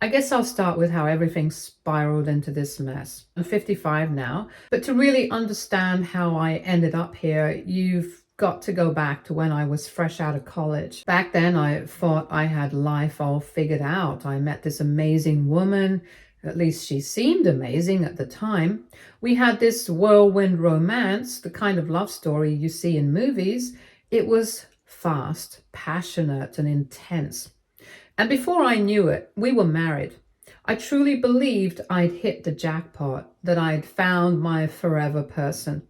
I guess I'll start with how everything spiraled into this mess. I'm 55 now, but to really understand how I ended up here, you've got to go back to when I was fresh out of college. Back then, I thought I had life all figured out. I met this amazing woman. At least she seemed amazing at the time. We had this whirlwind romance, the kind of love story you see in movies. It was fast, passionate, and intense. And before I knew it, we were married. I truly believed I'd hit the jackpot, that I'd found my forever person.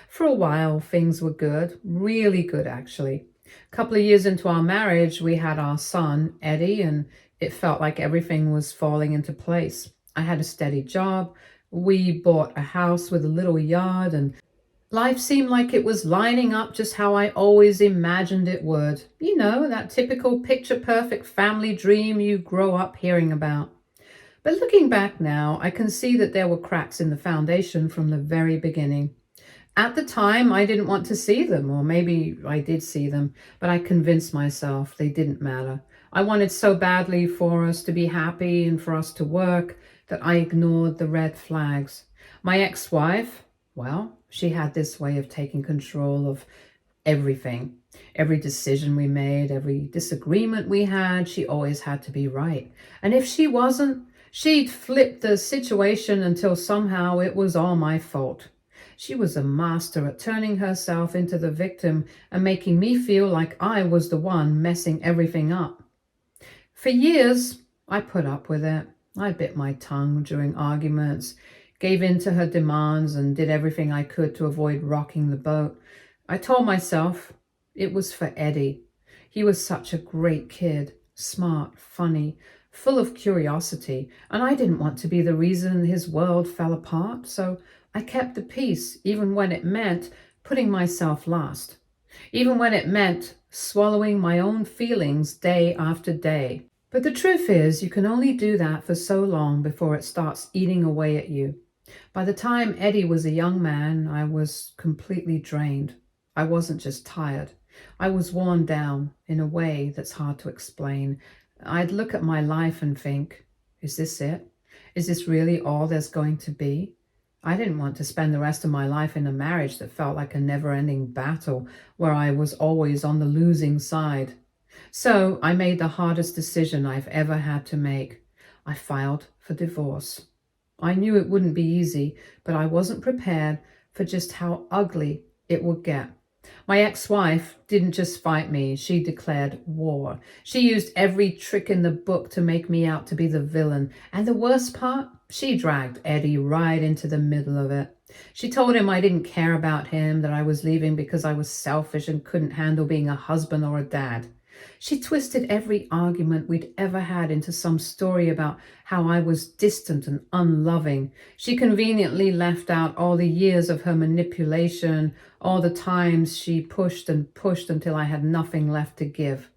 For a while, things were good, really good actually. A couple of years into our marriage, we had our son, Eddie, and it felt like everything was falling into place. I had a steady job. We bought a house with a little yard, and life seemed like it was lining up just how I always imagined it would. You know, that typical picture-perfect family dream you grow up hearing about. But looking back now, I can see that there were cracks in the foundation from the very beginning. At the time, I didn't want to see them, or maybe I did see them, but I convinced myself they didn't matter. I wanted so badly for us to be happy and for us to work that I ignored the red flags. My ex-wife, well, she had this way of taking control of everything. Every decision we made, every disagreement we had, she always had to be right. And if she wasn't, she'd flip the situation until somehow it was all my fault. She was a master at turning herself into the victim and making me feel like I was the one messing everything up. For years, I put up with it. I bit my tongue during arguments, gave in to her demands, and did everything I could to avoid rocking the boat. I told myself it was for Eddie. He was such a great kid, smart, funny, full of curiosity, and I didn't want to be the reason his world fell apart, so I kept the peace, even when it meant putting myself last, even when it meant swallowing my own feelings day after day. But the truth is, you can only do that for so long before it starts eating away at you. By the time Eddie was a young man, I was completely drained. I wasn't just tired. I was worn down in a way that's hard to explain. I'd look at my life and think, is this it? Is this really all there's going to be? I didn't want to spend the rest of my life in a marriage that felt like a never-ending battle where I was always on the losing side. So I made the hardest decision I've ever had to make. I filed for divorce. I knew it wouldn't be easy, but I wasn't prepared for just how ugly it would get. My ex-wife didn't just fight me, she declared war. She used every trick in the book to make me out to be the villain. And the worst part, she dragged Eddie right into the middle of it. She told him I didn't care about him, that I was leaving because I was selfish and couldn't handle being a husband or a dad. She twisted every argument we'd ever had into some story about how I was distant and unloving. She conveniently left out all the years of her manipulation, all the times she pushed and pushed until I had nothing left to give.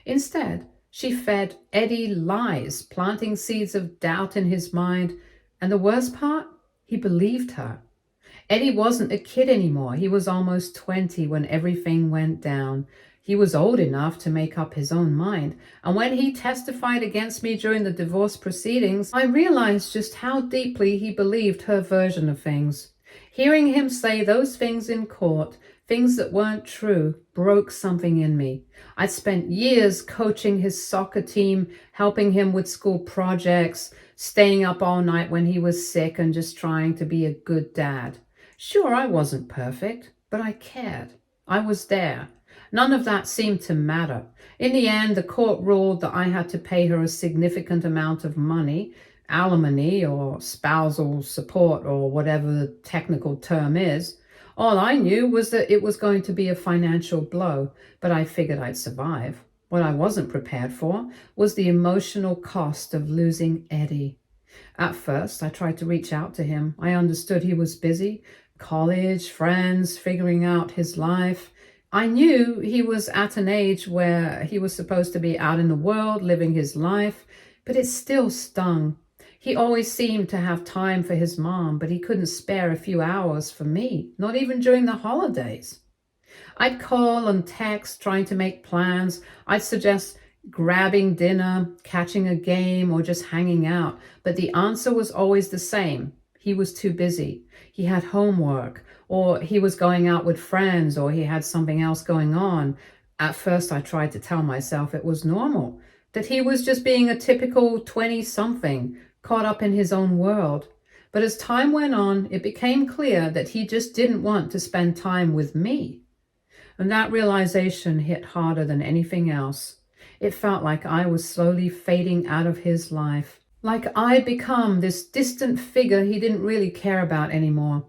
Instead, she fed Eddie lies, planting seeds of doubt in his mind. And the worst part, he believed her. Eddie wasn't a kid anymore. He was almost 20 when everything went down. He was old enough to make up his own mind. And when he testified against me during the divorce proceedings, I realized just how deeply he believed her version of things. Hearing him say those things in court, things that weren't true, broke something in me. I'd spent years coaching his soccer team, helping him with school projects, staying up all night when he was sick, and just trying to be a good dad. Sure, I wasn't perfect, but I cared. I was there. None of that seemed to matter. In the end, the court ruled that I had to pay her a significant amount of money, alimony or spousal support or whatever the technical term is. All I knew was that it was going to be a financial blow, but I figured I'd survive. What I wasn't prepared for was the emotional cost of losing Eddie. At first, I tried to reach out to him. I understood he was busy, college, friends, figuring out his life. I knew he was at an age where he was supposed to be out in the world, living his life, but it still stung. He always seemed to have time for his mom, but he couldn't spare a few hours for me, not even during the holidays. I'd call and text, trying to make plans. I'd suggest grabbing dinner, catching a game, or just hanging out. But the answer was always the same. He was too busy. He had homework, or he was going out with friends, or he had something else going on. At first, I tried to tell myself it was normal, that he was just being a typical 20-something, caught up in his own world. But as time went on, it became clear that he just didn't want to spend time with me. And that realization hit harder than anything else. It felt like I was slowly fading out of his life, like I'd become this distant figure he didn't really care about anymore.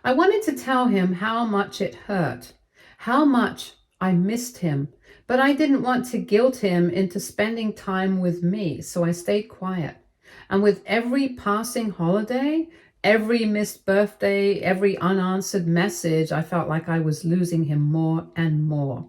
I wanted to tell him how much it hurt, how much I missed him, but I didn't want to guilt him into spending time with me, so I stayed quiet. And with every passing holiday, every missed birthday, every unanswered message, I felt like I was losing him more and more.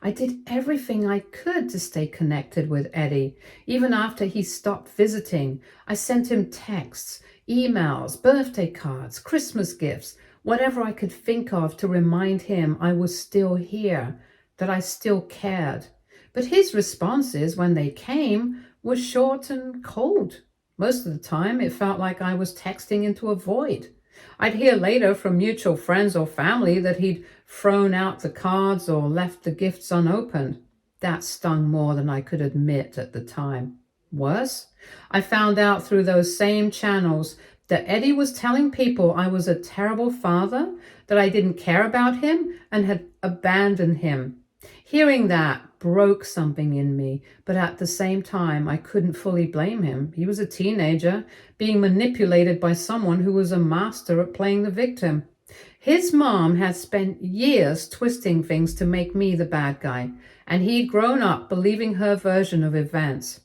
I did everything I could to stay connected with Eddie. Even after he stopped visiting, I sent him texts, emails, birthday cards, Christmas gifts, whatever I could think of to remind him I was still here, that I still cared. But his responses, when they came, were short and cold. Most of the time, it felt like I was texting into a void. I'd hear later from mutual friends or family that he'd thrown out the cards or left the gifts unopened. That stung more than I could admit at the time. Worse, I found out through those same channels that Eddie was telling people I was a terrible father, that I didn't care about him and had abandoned him. Hearing that broke something in me, but at the same time, I couldn't fully blame him. He was a teenager, being manipulated by someone who was a master at playing the victim. His mom had spent years twisting things to make me the bad guy, and he'd grown up believing her version of events.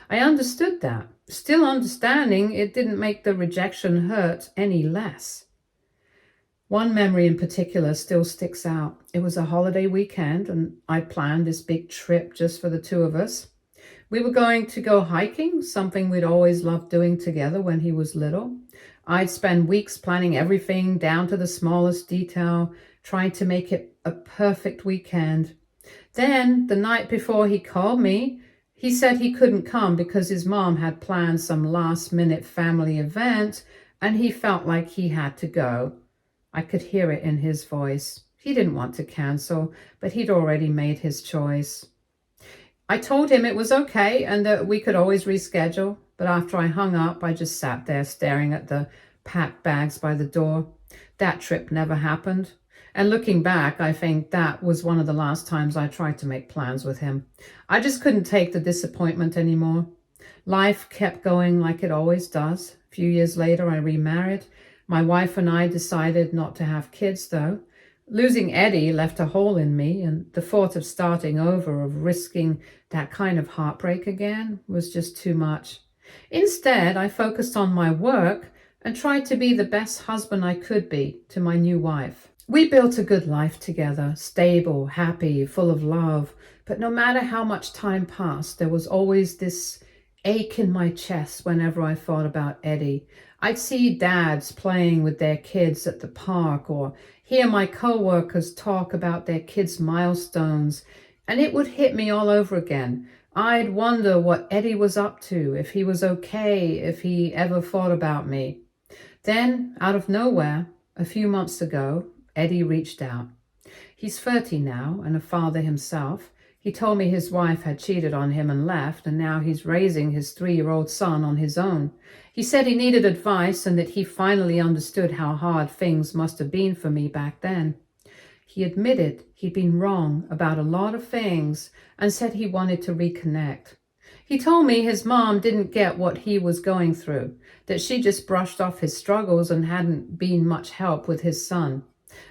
I understood that. Still understanding, it didn't make the rejection hurt any less. One memory in particular still sticks out. It was a holiday weekend, and I planned this big trip just for the two of us. We were going to go hiking, something we'd always loved doing together when he was little. I'd spend weeks planning everything down to the smallest detail, trying to make it a perfect weekend. Then, the night before he called me, he said he couldn't come because his mom had planned some last-minute family event, and he felt like he had to go. I could hear it in his voice. He didn't want to cancel, but he'd already made his choice. I told him it was okay and that we could always reschedule, but after I hung up, I just sat there staring at the packed bags by the door. That trip never happened. And looking back, I think that was one of the last times I tried to make plans with him. I just couldn't take the disappointment anymore. Life kept going like it always does. A few years later, I remarried. My wife and I decided not to have kids, though. Losing Eddie left a hole in me, and the thought of starting over, of risking that kind of heartbreak again, was just too much. Instead, I focused on my work and tried to be the best husband I could be to my new wife. We built a good life together, stable, happy, full of love. But no matter how much time passed, there was always this ache in my chest whenever I thought about Eddie. I'd see dads playing with their kids at the park or hear my co-workers talk about their kids' milestones, and it would hit me all over again. I'd wonder what Eddie was up to, if he was okay, if he ever thought about me. Then, out of nowhere, a few months ago, Eddie reached out. He's 30 now and a father himself. He told me his wife had cheated on him and left, and now he's raising his 3-year-old son on his own. He said he needed advice and that he finally understood how hard things must have been for me back then. He admitted he'd been wrong about a lot of things and said he wanted to reconnect. He told me his mom didn't get what he was going through, that she just brushed off his struggles and hadn't been much help with his son.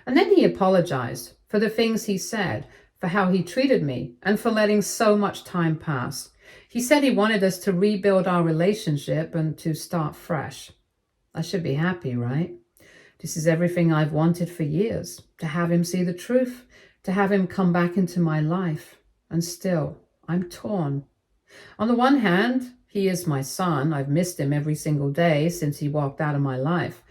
And then he apologized for the things he said, for how he treated me, and for letting so much time pass. He said he wanted us to rebuild our relationship and to start fresh. I should be happy, right? This is everything I've wanted for years, to have him see the truth, to have him come back into my life. And still, I'm torn. On the one hand, he is my son. I've missed him every single day since he walked out of my life.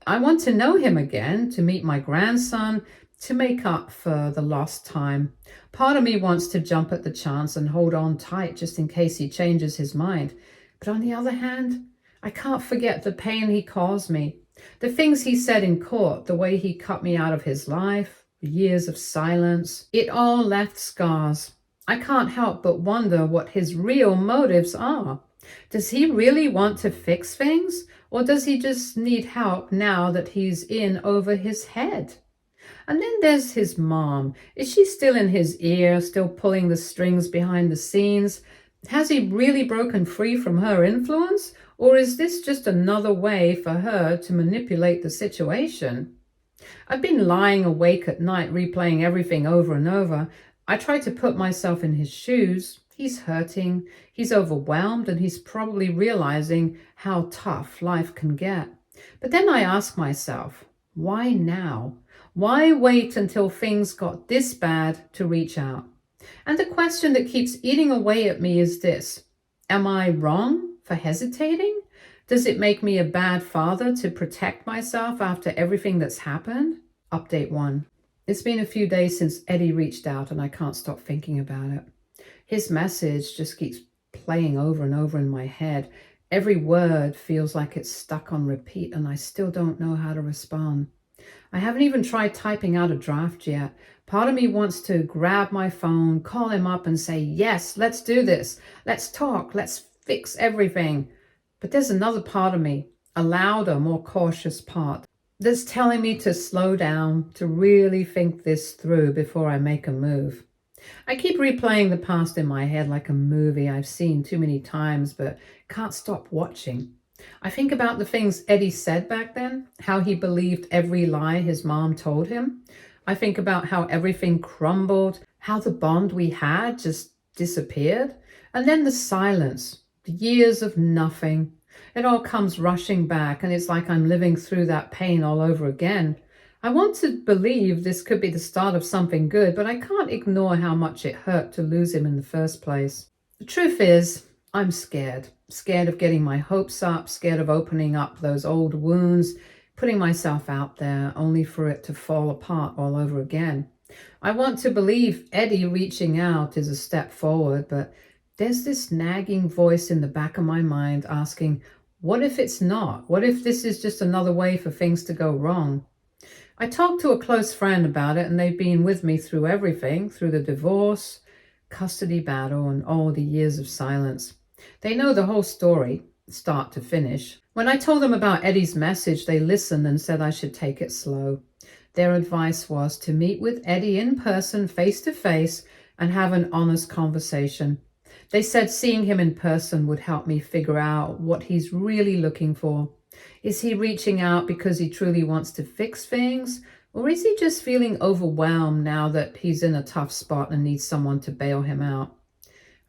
I want to know him again, to meet my grandson, To make up for the lost time, part of me wants to jump at the chance and hold on tight just in case he changes his mind. But on the other hand, I can't forget the pain he caused me, the things he said in court, the way he cut me out of his life, the years of silence. It all left scars. I can't help but wonder what his real motives are. Does he really want to fix things? Or does he just need help now that he's in over his head? And then there's his mom. Is she still in his ear, still pulling the strings behind the scenes? Has he really broken free from her influence? Or is this just another way for her to manipulate the situation? I've been lying awake at night, replaying everything over and over. I try to put myself in his shoes. He's hurting, he's overwhelmed, and he's probably realizing how tough life can get. But then I ask myself, why now? Why wait until things got this bad to reach out? And the question that keeps eating away at me is this: am I wrong for hesitating? Does it make me a bad father to protect myself after everything that's happened? Update 1. It's been a few days since Eddie reached out and I can't stop thinking about it. His message just keeps playing over and over in my head. Every word feels like it's stuck on repeat and I still don't know how to respond. I haven't even tried typing out a draft yet. Part of me wants to grab my phone, call him up and say, yes, let's do this. Let's talk. Let's fix everything. But there's another part of me, a louder, more cautious part, that's telling me to slow down, to really think this through before I make a move. I keep replaying the past in my head like a movie I've seen too many times but can't stop watching. I think about the things Eddie said back then, how he believed every lie his mom told him. I think about how everything crumbled, how the bond we had just disappeared. And then the silence, the years of nothing. It all comes rushing back and it's like I'm living through that pain all over again. I want to believe this could be the start of something good, but I can't ignore how much it hurt to lose him in the first place. The truth is, I'm scared. Scared of getting my hopes up, scared of opening up those old wounds, putting myself out there only for it to fall apart all over again. I want to believe Eddie reaching out is a step forward, but there's this nagging voice in the back of my mind asking, what if it's not? What if this is just another way for things to go wrong? I talked to a close friend about it and they've been with me through everything, through the divorce, custody battle, and all the years of silence. They know the whole story, start to finish. When I told them about Eddie's message, they listened and said I should take it slow. Their advice was to meet with Eddie in person, face to face, and have an honest conversation. They said seeing him in person would help me figure out what he's really looking for. Is he reaching out because he truly wants to fix things? Or is he just feeling overwhelmed now that he's in a tough spot and needs someone to bail him out?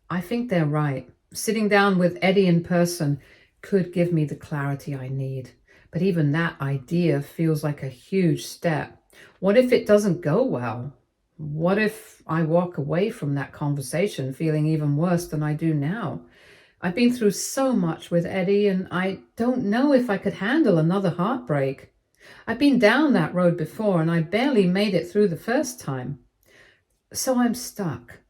I think they're right. Sitting down with Eddie in person could give me the clarity I need. But even that idea feels like a huge step. What if it doesn't go well? What if I walk away from that conversation feeling even worse than I do now? I've been through so much with Eddie and I don't know if I could handle another heartbreak. I've been down that road before and I barely made it through the first time. So I'm stuck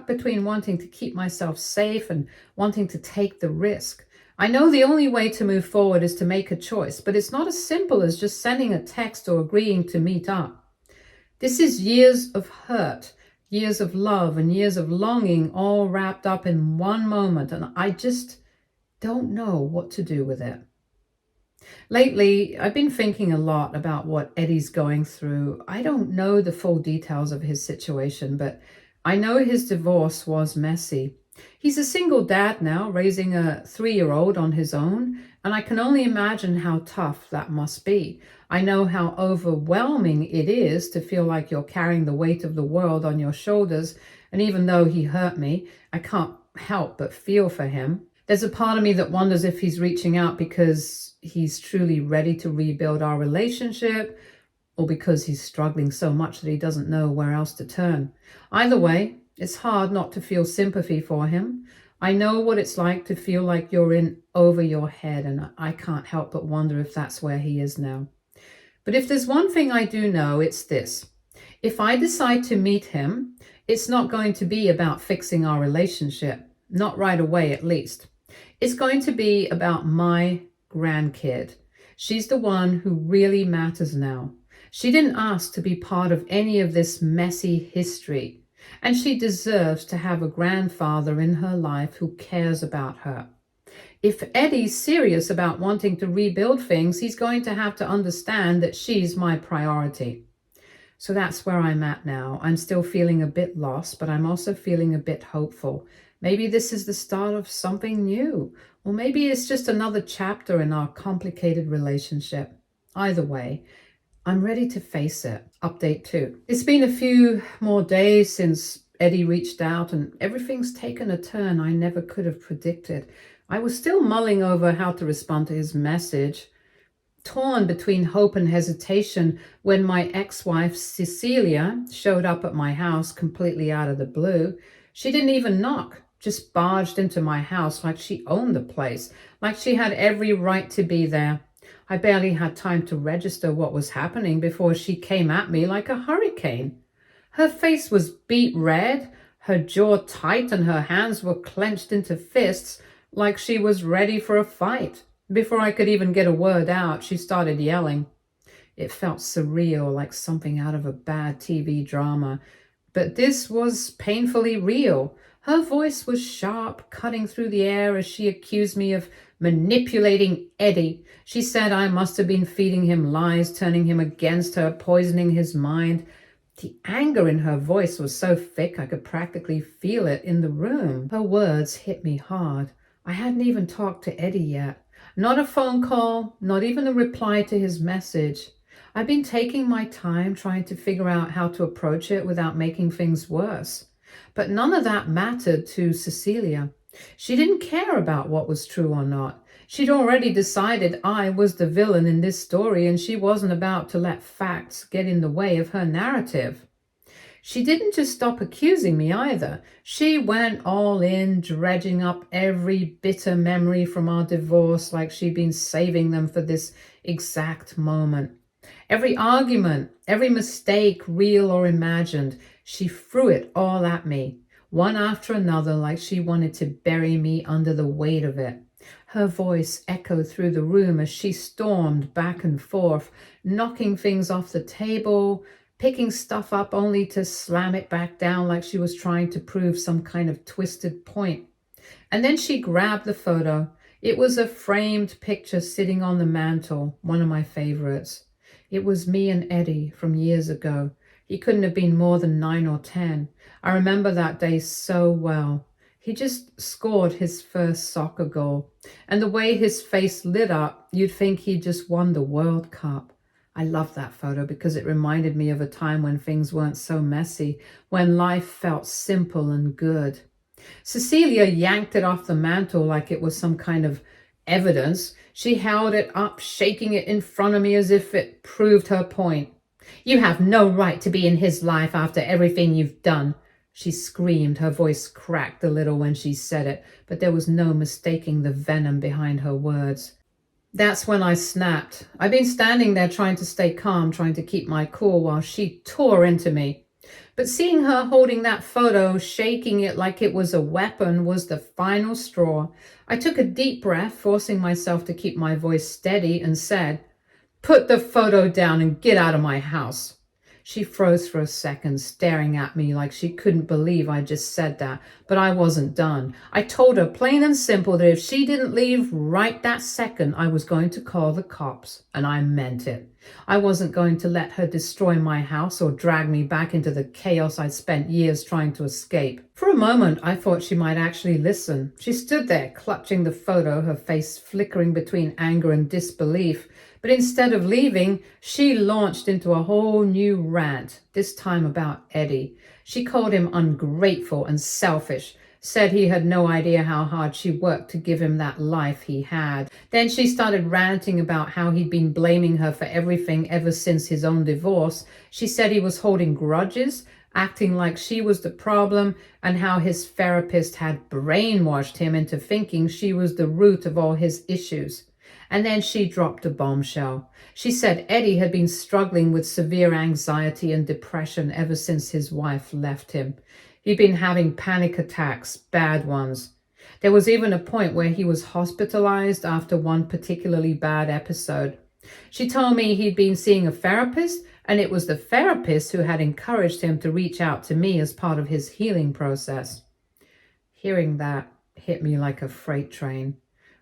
between wanting to keep myself safe and wanting to take the risk. I know the only way to move forward is to make a choice, but it's not as simple as just sending a text or agreeing to meet up. This is years of hurt, years of love, and years of longing all wrapped up in one moment, and I just don't know what to do with it. Lately, I've been thinking a lot about what Eddie's going through. I don't know the full details of his situation, but I know his divorce was messy. He's a single dad now, raising a 3-year-old on his own, and I can only imagine how tough that must be. I know how overwhelming it is to feel like you're carrying the weight of the world on your shoulders, and even though he hurt me, I can't help but feel for him. There's a part of me that wonders if he's reaching out because he's truly ready to rebuild our relationship, or because he's struggling so much that he doesn't know where else to turn. Either way, it's hard not to feel sympathy for him. I know what it's like to feel like you're in over your head, and I can't help but wonder if that's where he is now. But if there's one thing I do know, it's this. If I decide to meet him, it's not going to be about fixing our relationship, not right away at least. It's going to be about my grandkid. She's the one who really matters now. She didn't ask to be part of any of this messy history, and she deserves to have a grandfather in her life who cares about her. If Eddie's serious about wanting to rebuild things, he's going to have to understand that she's my priority. So that's where I'm at now. I'm still feeling a bit lost, but I'm also feeling a bit hopeful. Maybe this is the start of something new, or maybe it's just another chapter in our complicated relationship. Either way, I'm ready to face it. Update 2. It's been a few more days since Eddie reached out, and everything's taken a turn I never could have predicted. I was still mulling over how to respond to his message, torn between hope and hesitation when my ex-wife Cecilia showed up at my house completely out of the blue. She didn't even knock, just barged into my house like she owned the place, like she had every right to be there. I barely had time to register what was happening before she came at me like a hurricane. Her face was beet red, her jaw tight, and her hands were clenched into fists like she was ready for a fight. Before I could even get a word out, she started yelling. It felt surreal, like something out of a bad TV drama. But this was painfully real. Her voice was sharp, cutting through the air as she accused me of manipulating Eddie. She said I must have been feeding him lies, turning him against her, poisoning his mind. The anger in her voice was so thick I could practically feel it in the room. Her words hit me hard. I hadn't even talked to Eddie yet. Not a phone call, not even a reply to his message. I've been taking my time trying to figure out how to approach it without making things worse. But none of that mattered to Cecilia. She didn't care about what was true or not. She'd already decided I was the villain in this story, and she wasn't about to let facts get in the way of her narrative. She didn't just stop accusing me either. She went all in, dredging up every bitter memory from our divorce like she'd been saving them for this exact moment. Every argument, every mistake, real or imagined, she threw it all at me, one after another, like she wanted to bury me under the weight of it. Her voice echoed through the room as she stormed back and forth, knocking things off the table, picking stuff up only to slam it back down like she was trying to prove some kind of twisted point. And then she grabbed the photo. It was a framed picture sitting on the mantle, one of my favorites. It was me and Eddie from years ago. He couldn't have been more than 9 or 10. I remember that day so well. He just scored his first soccer goal, and the way his face lit up, you'd think he'd just won the World Cup. I love that photo because it reminded me of a time when things weren't so messy, when life felt simple and good. Cecilia yanked it off the mantle like it was some kind of evidence. She held it up, shaking it in front of me as if it proved her point. "You have no right to be in his life after everything you've done," she screamed. Her voice cracked a little when she said it, but there was no mistaking the venom behind her words. That's when I snapped. I'd been standing there trying to stay calm, trying to keep my cool while she tore into me. But seeing her holding that photo, shaking it like it was a weapon, was the final straw. I took a deep breath, forcing myself to keep my voice steady, and said, "Put the photo down and get out of my house." She froze for a second, staring at me like she couldn't believe I just said that, but I wasn't done. I told her plain and simple that if she didn't leave right that second, I was going to call the cops, and I meant it. I wasn't going to let her destroy my house or drag me back into the chaos I'd spent years trying to escape. For a moment, I thought she might actually listen. She stood there, clutching the photo, her face flickering between anger and disbelief. But instead of leaving, she launched into a whole new rant, this time about Eddie. She called him ungrateful and selfish, said he had no idea how hard she worked to give him that life he had. Then she started ranting about how he'd been blaming her for everything ever since his own divorce. She said he was holding grudges, acting like she was the problem, and how his therapist had brainwashed him into thinking she was the root of all his issues. And then she dropped a bombshell. She said Eddie had been struggling with severe anxiety and depression ever since his wife left him. He'd been having panic attacks, bad ones. There was even a point where he was hospitalized after one particularly bad episode. She told me he'd been seeing a therapist, and it was the therapist who had encouraged him to reach out to me as part of his healing process. Hearing that hit me like a freight train.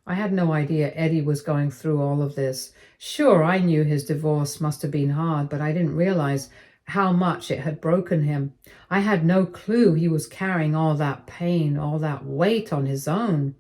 I had no idea Eddie was going through all of this. Sure, I knew his divorce must have been hard, but I didn't realize how much it had broken him. I had no clue he was carrying all that pain, all that weight on his own.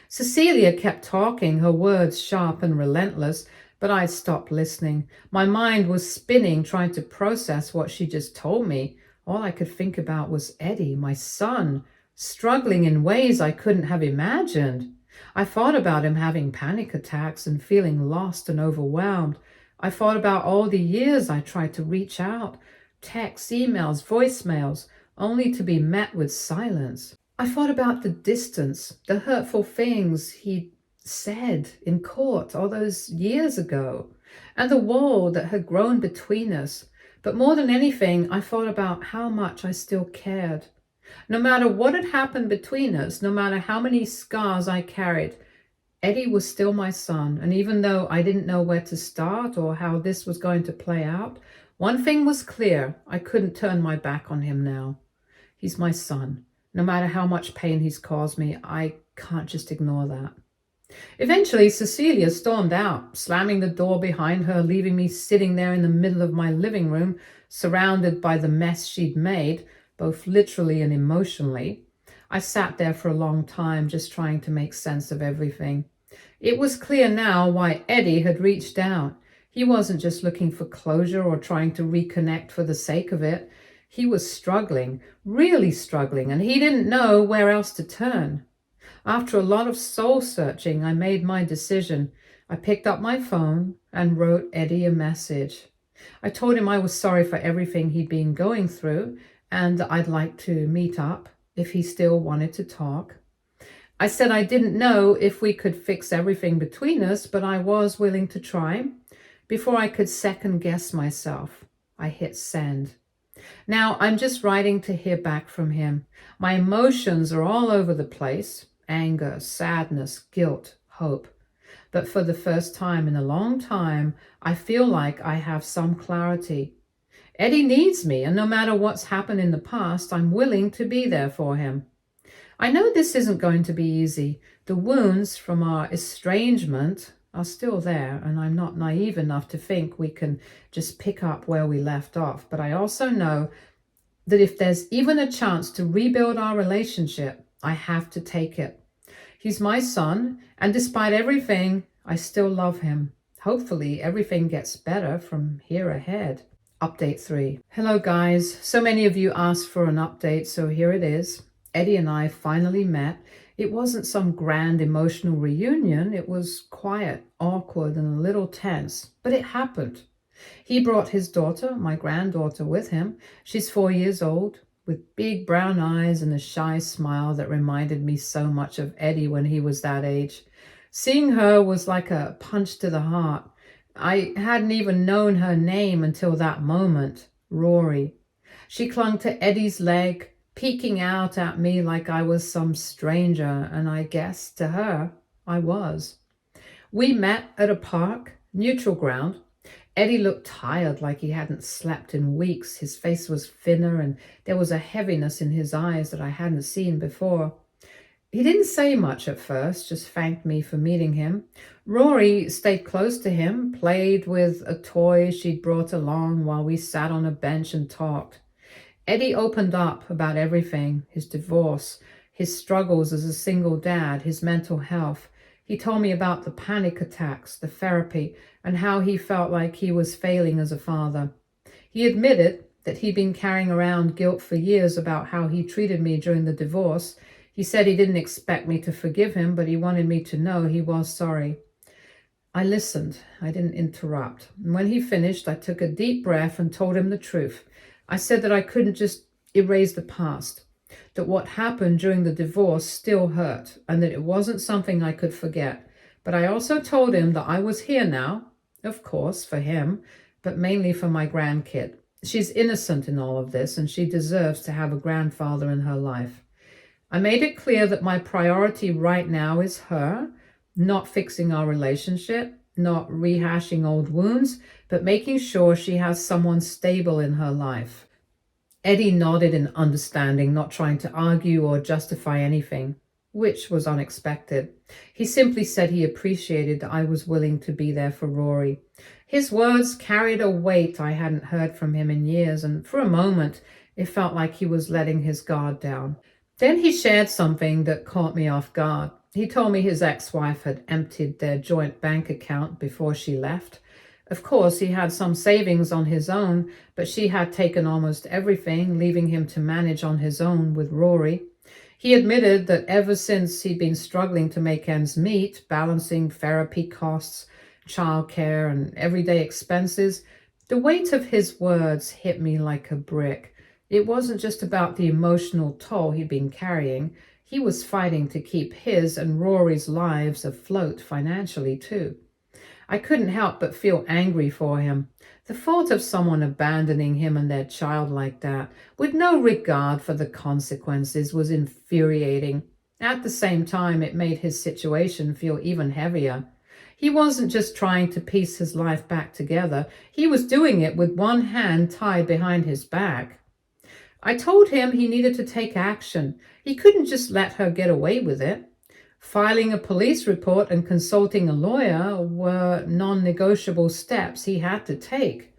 Cecilia kept talking, her words sharp and relentless, but I stopped listening. My mind was spinning, trying to process what she just told me. All I could think about was Eddie, my son, struggling in ways I couldn't have imagined. I thought about him having panic attacks and feeling lost and overwhelmed. I thought about all the years I tried to reach out, texts, emails, voicemails, only to be met with silence. I thought about the distance, the hurtful things he'd said in court all those years ago, and the wall that had grown between us. But more than anything, I thought about how much I still cared. No matter what had happened between us, no matter how many scars I carried, Eddie was still my son. And even though I didn't know where to start or how this was going to play out, one thing was clear: I couldn't turn my back on him now. He's my son. No matter how much pain he's caused me, I can't just ignore that. Eventually, Cecilia stormed out, slamming the door behind her, leaving me sitting there in the middle of my living room, surrounded by the mess she'd made, both literally and emotionally. I sat there for a long time, just trying to make sense of everything. It was clear now why Eddie had reached out. He wasn't just looking for closure or trying to reconnect for the sake of it. He was struggling, really struggling, and he didn't know where else to turn. After a lot of soul searching, I made my decision. I picked up my phone and wrote Eddie a message. I told him I was sorry for everything he'd been going through, and I'd like to meet up if he still wanted to talk. I said I didn't know if we could fix everything between us, but I was willing to try. Before I could second guess myself, I hit send. Now I'm just writing to hear back from him. My emotions are all over the place: anger, sadness, guilt, hope. But for the first time in a long time, I feel like I have some clarity. Eddie needs me, and no matter what's happened in the past, I'm willing to be there for him. I know this isn't going to be easy. The wounds from our estrangement are still there, and I'm not naive enough to think we can just pick up where we left off. But I also know that if there's even a chance to rebuild our relationship, I have to take it. He's my son, and despite everything, I still love him. Hopefully, everything gets better from here ahead. Update 3. Hello guys. So many of you asked for an update, so here it is. Eddie and I finally met. It wasn't some grand emotional reunion. It was quiet, awkward, and a little tense, but it happened. He brought his daughter, my granddaughter, with him. She's 4 years old, with big brown eyes and a shy smile that reminded me so much of Eddie when he was that age. Seeing her was like a punch to the heart. I hadn't even known her name until that moment, Rory. She clung to Eddie's leg, peeking out at me like I was some stranger, and I guess to her, I was. We met at a park, neutral ground. Eddie looked tired, like he hadn't slept in weeks. His face was thinner, and there was a heaviness in his eyes that I hadn't seen before. He didn't say much at first, just thanked me for meeting him. Rory stayed close to him, played with a toy she'd brought along while we sat on a bench and talked. Eddie opened up about everything: his divorce, his struggles as a single dad, his mental health. He told me about the panic attacks, the therapy, and how he felt like he was failing as a father. He admitted that he'd been carrying around guilt for years about how he treated me during the divorce. He said he didn't expect me to forgive him, but he wanted me to know he was sorry. I listened. I didn't interrupt. And when he finished, I took a deep breath and told him the truth. I said that I couldn't just erase the past, that what happened during the divorce still hurt, and that it wasn't something I could forget. But I also told him that I was here now, of course, for him, but mainly for my grandkid. She's innocent in all of this, and she deserves to have a grandfather in her life. I made it clear that my priority right now is her, not fixing our relationship, not rehashing old wounds, but making sure she has someone stable in her life. Eddie nodded in understanding, not trying to argue or justify anything, which was unexpected. He simply said he appreciated that I was willing to be there for Rory. His words carried a weight I hadn't heard from him in years, and for a moment it felt like he was letting his guard down. Then he shared something that caught me off guard. He told me his ex-wife had emptied their joint bank account before she left. Of course, he had some savings on his own, but she had taken almost everything, leaving him to manage on his own with Rory. He admitted that ever since he'd been struggling to make ends meet, balancing therapy costs, childcare, and everyday expenses, the weight of his words hit me like a brick. It wasn't just about the emotional toll he'd been carrying. He was fighting to keep his and Rory's lives afloat financially, too. I couldn't help but feel angry for him. The thought of someone abandoning him and their child like that, with no regard for the consequences, was infuriating. At the same time, it made his situation feel even heavier. He wasn't just trying to piece his life back together. He was doing it with one hand tied behind his back. I told him he needed to take action. He couldn't just let her get away with it. Filing a police report and consulting a lawyer were non-negotiable steps he had to take.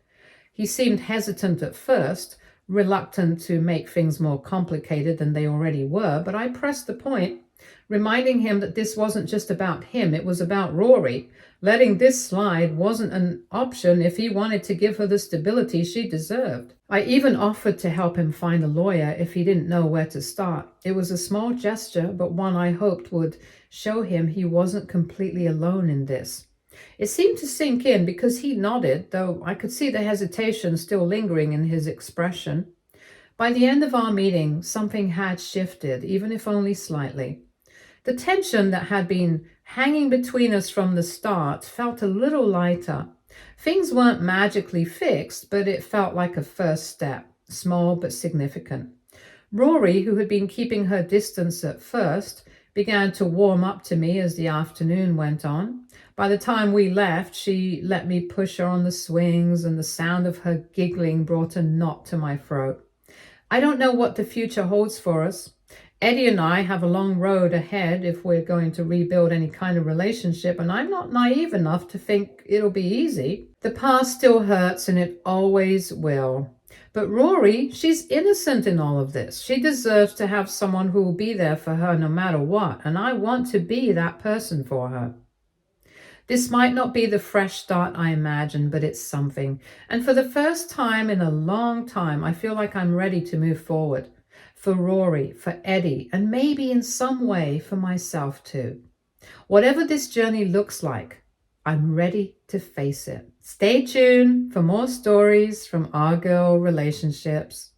He seemed hesitant at first, reluctant to make things more complicated than they already were, but I pressed the point, reminding him that this wasn't just about him, it was about Rory. Letting this slide wasn't an option if he wanted to give her the stability she deserved. I even offered to help him find a lawyer if he didn't know where to start. It was a small gesture, but one I hoped would show him he wasn't completely alone in this. It seemed to sink in because he nodded, though I could see the hesitation still lingering in his expression. By the end of our meeting, something had shifted, even if only slightly. The tension that had been hanging between us from the start felt a little lighter. Things weren't magically fixed, but it felt like a first step, small but significant. Rory, who had been keeping her distance at first, began to warm up to me as the afternoon went on. By the time we left, she let me push her on the swings, and the sound of her giggling brought a knot to my throat. I don't know what the future holds for us. Eddie and I have a long road ahead if we're going to rebuild any kind of relationship, and I'm not naive enough to think it'll be easy. The past still hurts, and it always will. But Rory, she's innocent in all of this. She deserves to have someone who will be there for her no matter what, and I want to be that person for her. This might not be the fresh start I imagined, but it's something. And for the first time in a long time, I feel like I'm ready to move forward. For Rory, for Eddie, and maybe in some way for myself too. Whatever this journey looks like, I'm ready to face it. Stay tuned for more stories from Our Girl Relationships.